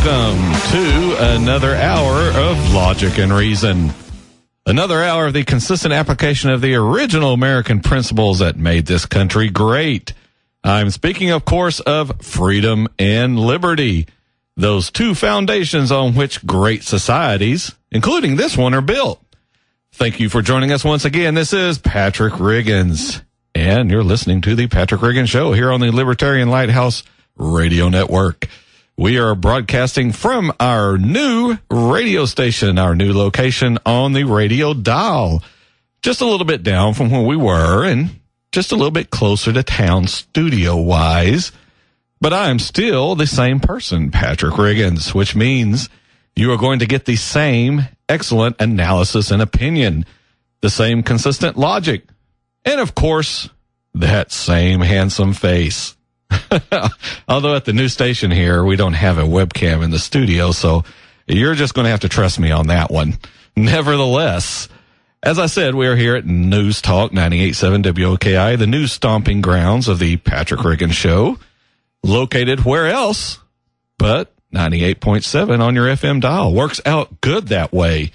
welcome to another hour of Logic and Reason. Another hour of the consistent application of the original American principles that made this country great. I'm speaking, of course, of freedom and liberty, those two foundations on which great societies, including this one, are built. Thank you for joining us once again. This is Patrick Riggins, and you're listening to the Patrick Riggins Show here on the Libertarian Lighthouse Radio Network. We are broadcasting from our new radio station, our new location on the radio dial. Just a little bit down from where we were and just a little bit closer to town studio-wise. But I am still the same person, Patrick Riggins, which means you are going to get the same excellent analysis and opinion, the same consistent logic, and, of course, that same handsome face. Although at the new station here, we don't have a webcam in the studio, so you're just going to have to trust me on that one. Nevertheless, as I said, we are here at News Talk 98.7 WOKI, the news stomping grounds of the Patrick Riggins Show, located where else but 98.7 on your FM dial. Works out good that way.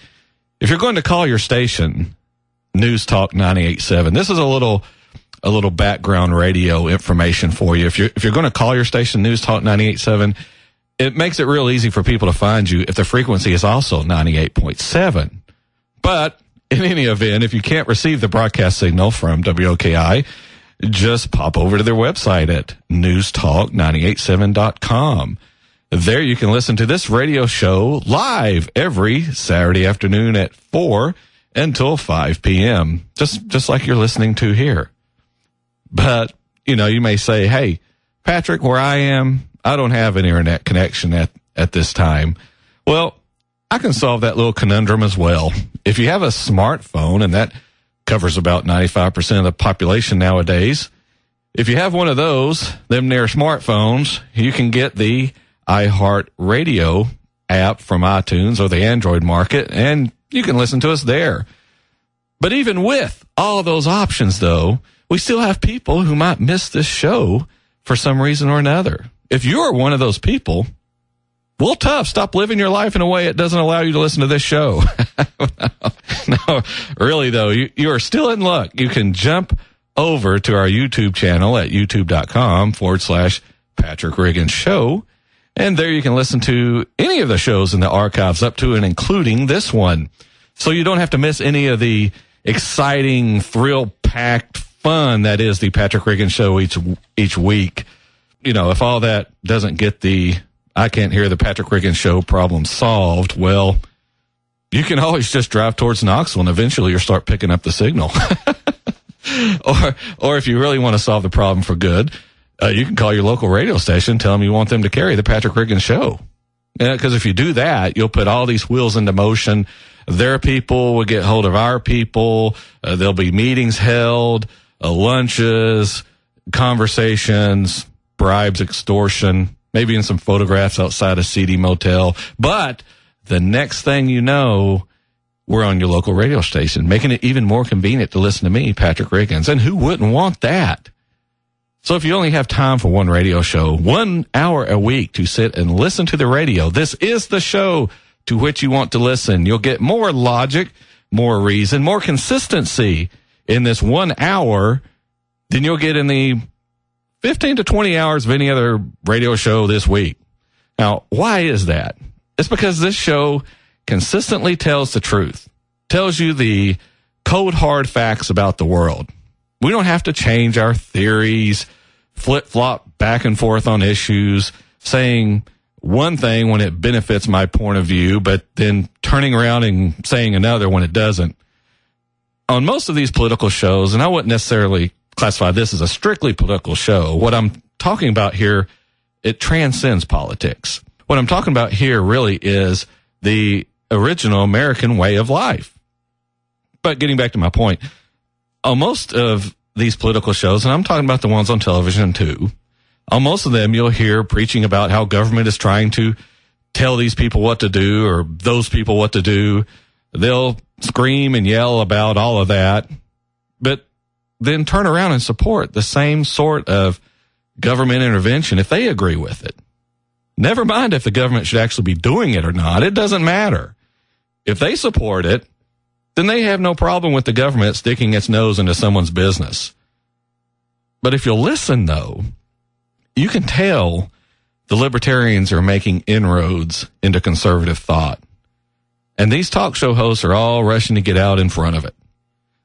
If you're going to call your station News Talk 98.7, this is a little background radio information for you. If you're going to call your station News Talk 98.7, it makes it real easy for people to find you if the frequency is also 98.7. But in any event, if you can't receive the broadcast signal from WOKI, just pop over to their website at newstalk987.com. There you can listen to this radio show live every Saturday afternoon at 4 until 5 p.m., just like you're listening to here. But, you may say, hey, Patrick, where I am, I don't have an internet connection at this time. Well, I can solve that little conundrum as well. If you have a smartphone, and that covers about 95% of the population nowadays, if you have one of those, them near smartphones, you can get the iHeartRadio app from iTunes or the Android market, and you can listen to us there. But even with all those options, though, we still have people who might miss this show for some reason or another. If you're one of those people, well, tough. Stop living your life in a way it doesn't allow you to listen to this show. No, really, though, you are still in luck. You can jump over to our YouTube channel at youtube.com/Patrick Riggins Show. And there you can listen to any of the shows in the archives up to and including this one. So you don't have to miss any of the exciting, thrill-packed fun that is the Patrick Riggins Show each week. If all that doesn't get the I can't hear the Patrick Riggins Show problem solved, well, you can always just drive towards Knoxville and eventually you'll start picking up the signal. Or if you really want to solve the problem for good, you can call your local radio station, tell them you want them to carry the Patrick Riggins Show. Because if you do that, you'll put all these wheels into motion. Their people will get hold of our people. There'll be meetings held, lunches, conversations, bribes, extortion, maybe in some photographs outside a seedy motel. But the next thing you know, we're on your local radio station, making it even more convenient to listen to me, Patrick Riggins. And who wouldn't want that? So if you only have time for one radio show, 1 hour a week to sit and listen to the radio, this is the show to which you want to listen. You'll get more logic, more reason, more consistency in this 1 hour than you'll get in the 15 to 20 hours of any other radio show this week. Now, why is that? It's because this show consistently tells the truth, tells you the cold, hard facts about the world. We don't have to change our theories, flip-flop back and forth on issues, saying one thing when it benefits my point of view, but then turning around and saying another when it doesn't. On most of these political shows, and I wouldn't necessarily classify this as a strictly political show, what I'm talking about here, it transcends politics. What I'm talking about here really is the original American way of life. But getting back to my point, on most of these political shows, and I'm talking about the ones on television too, on most of them you'll hear preaching about how government is trying to tell these people what to do or those people what to do. They'll scream and yell about all of that, but then turn around and support the same sort of government intervention if they agree with it. Never mind if the government should actually be doing it or not. It doesn't matter. If they support it, then they have no problem with the government sticking its nose into someone's business. But if you'll listen, though, you can tell the libertarians are making inroads into conservative thought. And these talk show hosts are all rushing to get out in front of it.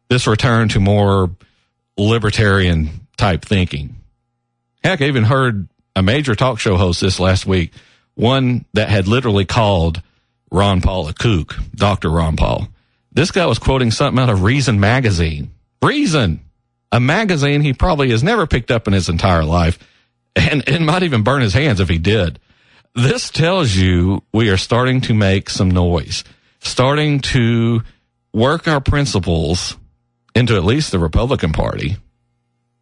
This return to more libertarian-type thinking. Heck, I even heard a major talk show host this last week, one that had literally called Ron Paul a kook, Dr. Ron Paul. This guy was quoting something out of Reason magazine. Reason! A magazine he probably has never picked up in his entire life, and might even burn his hands if he did. This tells you we are starting to make some noise, starting to work our principles into at least the Republican Party.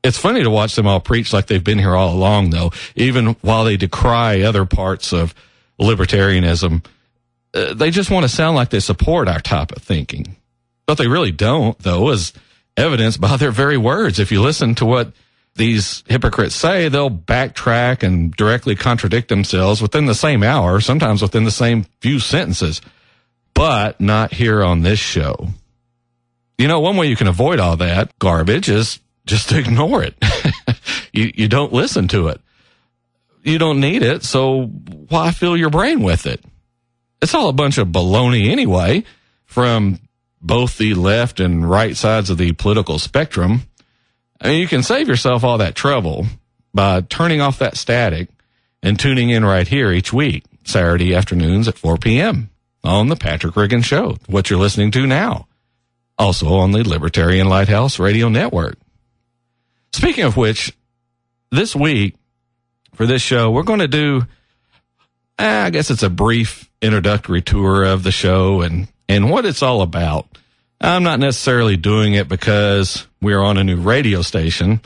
It's funny to watch them all preach like they've been here all along, though, even while they decry other parts of libertarianism. They just want to sound like they support our type of thinking. But they really don't, though, as evidenced by their very words. If you listen to what these hypocrites say, they'll backtrack and directly contradict themselves within the same hour, sometimes within the same few sentences, but not here on this show. You know, one way you can avoid all that garbage is just to ignore it. You don't listen to it. You don't need it, so why fill your brain with it? It's all a bunch of baloney anyway, from both the left and right sides of the political spectrum. I mean, you can save yourself all that trouble by turning off that static and tuning in right here each week, Saturday afternoons at 4 p.m. on the Patrick Riggins Show, what you're listening to now. Also on the Libertarian Lighthouse Radio Network. Speaking of which, this week for this show, we're going to do, I guess it's a brief introductory tour of the show and what it's all about. I'm not necessarily doing it because we're on a new radio station.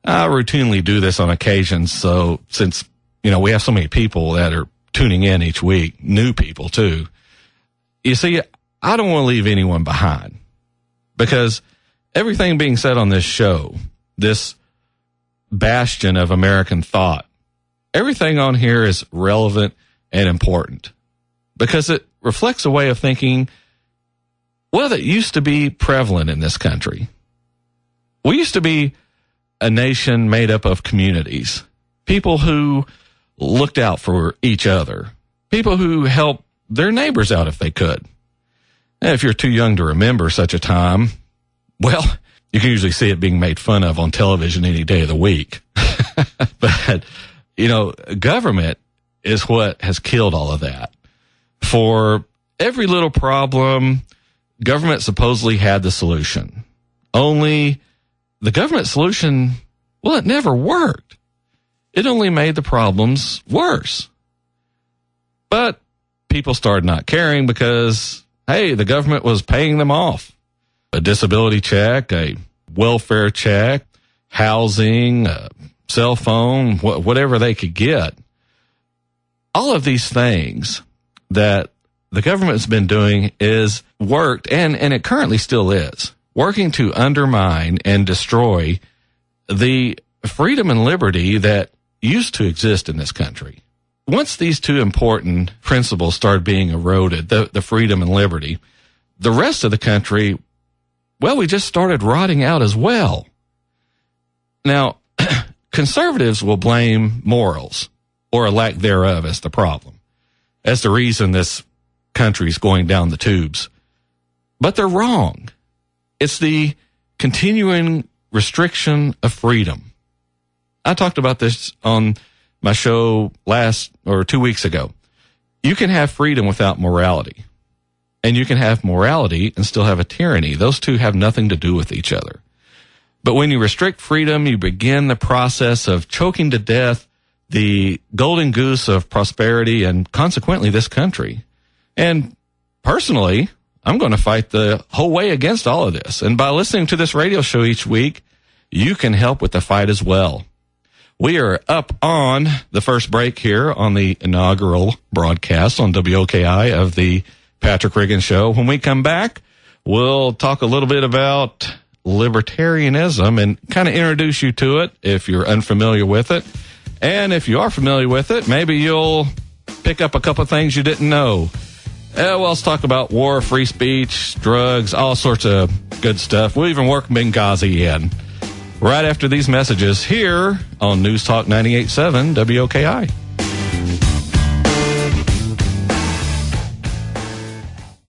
I routinely do this on occasion. So since, we have so many people that are tuning in each week, new people too. You see, I don't want to leave anyone behind because everything being said on this show, this bastion of American thought, everything on here is relevant and important because it reflects a way of thinking, well, that used to be prevalent in this country. We used to be a nation made up of communities, people who looked out for each other, people who helped their neighbors out if they could. And if you're too young to remember such a time, well, you can usually see it being made fun of on television any day of the week. But, government is what has killed all of that. For every little problem, government supposedly had the solution. Only the government solution, well, it never worked. It only made the problems worse. But people started not caring because, hey, the government was paying them off. A disability check, a welfare check, housing, a cell phone, whatever they could get. All of these things that the government's been doing is worked, and it currently still is, working to undermine and destroy the freedom and liberty that used to exist in this country. Once these two important principles started being eroded, the freedom and liberty, the rest of the country, well, we just started rotting out as well. Now, conservatives will blame morals, or a lack thereof, as the problem, as the reason this country's going down the tubes. But they're wrong. It's the continuing restriction of freedom. I talked about this on my show 2 weeks ago. You can have freedom without morality. And you can have morality and still have a tyranny. Those two have nothing to do with each other. But when you restrict freedom, you begin the process of choking to death the golden goose of prosperity and consequently this country. And personally, I'm going to fight the whole way against all of this. And by listening to this radio show each week, you can help with the fight as well. We are up on the first break here on the inaugural broadcast on WOKI of the Patrick Riggins Show. When we come back, we'll talk a little bit about libertarianism and kind of introduce you to it if you're unfamiliar with it. And if you are familiar with it, maybe you'll pick up a couple things you didn't know. Well, let's talk about war, free speech, drugs, all sorts of good stuff. We'll even work Benghazi in. Right after these messages here on News Talk 98.7 WOKI.